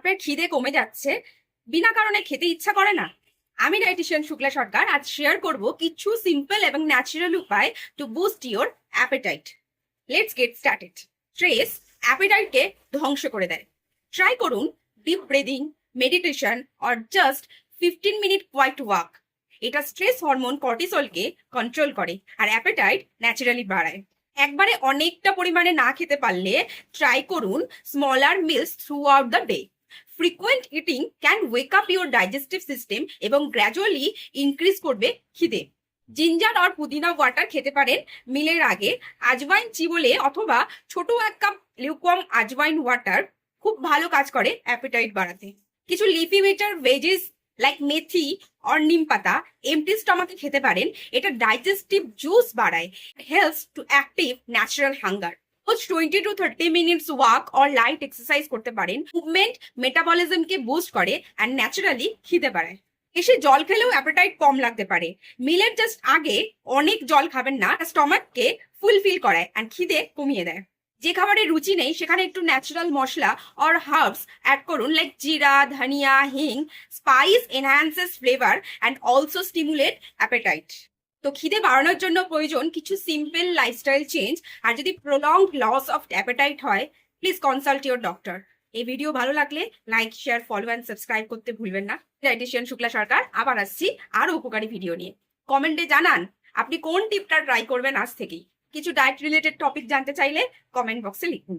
পেট খিদে কমে যাচ্ছে, বিনা কারণে খেতে ইচ্ছা করে না? আমি ডায়েটিশিয়ান শুক্লা সরকার আজ শেয়ার করব কিছু সিম্পল এবং ন্যাচারাল উপায় to boost your appetite. Let's get started. Stress অ্যাপেটাইটকে ধ্বংস করে দেয়। ট্রাই করুন deep breathing, meditation or just 15 minute quiet walk. এটা স্ট্রেস হরমোন কর্টিসলকে কন্ট্রোল করে আর অ্যাপেটাইট ন্যাচারালি বাড়ায়। একবারে অনেকটা পরিমাণে না খেতে পারলে ট্রাই করুন smaller meals throughout the day. Frequent eating can wake up your digestive system এবং গ্র্যাজুয়ালি ইনক্রিজ করবে খিদে। জিঞ্জার আর পুদিনা ওয়াটার খেতে পারেন মিলের আগে। আজওয়াইন চিবোলে অথবা ছোট 1 কাপ লিউকওয়ার্ম আজওয়াইন ওয়াটার খুব ভালো কাজ করে অ্যাপেটাইট বাড়াতে। কিছু লিফি ভিটার ভেজিস লাইক মেথি আর নিম পাতা এমটি স্টমাকে খেতে পারেন। এটা ডাইজেস্টিভ জুস বাড়ায়, helps to active natural hunger. 20 to 30 minutes walk or light exercise করতে পারেন। মুভমেন্ট মেটাবলিজমকে বুস্ট করে আর ন্যাচারালি খিদে বাড়ায়। এসে জল খেলেও অ্যাপেটাইট কম লাগতে পারে। মিলের জাস্ট আগে অনেক জল খাবেন না, স্টমাককে ফুলফিল করায় আর খিদে কমিয়ে দেয়। যে খাবারে রুচি নেই সেখানে একটু natural masala or herbs add করুন, like jeera, dhania, hing. Spice enhances flavour and also stimulate appetite. তো খিদে বাড়ানোর জন্য প্রয়োজন কিছু সিম্পল লাইফস্টাইল চেঞ্জ। আর যদি প্রলংড লস অফ অ্যাপেটাইট হয়, প্লিজ কনসাল্ট ইউর ডক্টর। এই ভিডিও ভালো লাগলে like, share, follow and subscribe করতে ভুলবেন না। ডায়েটিশিয়ান শুক্লা সরকার আবার আসছি আরো উপকারী ভিডিও নিয়ে। কমেন্টে জানান আপনি কোন টিপটা ট্রাই করবেন আজ থেকেই। কিছু ডায়েট রিলেটেড টপিক জানতে চাইলে কমেন্ট বক্সে লিখুন।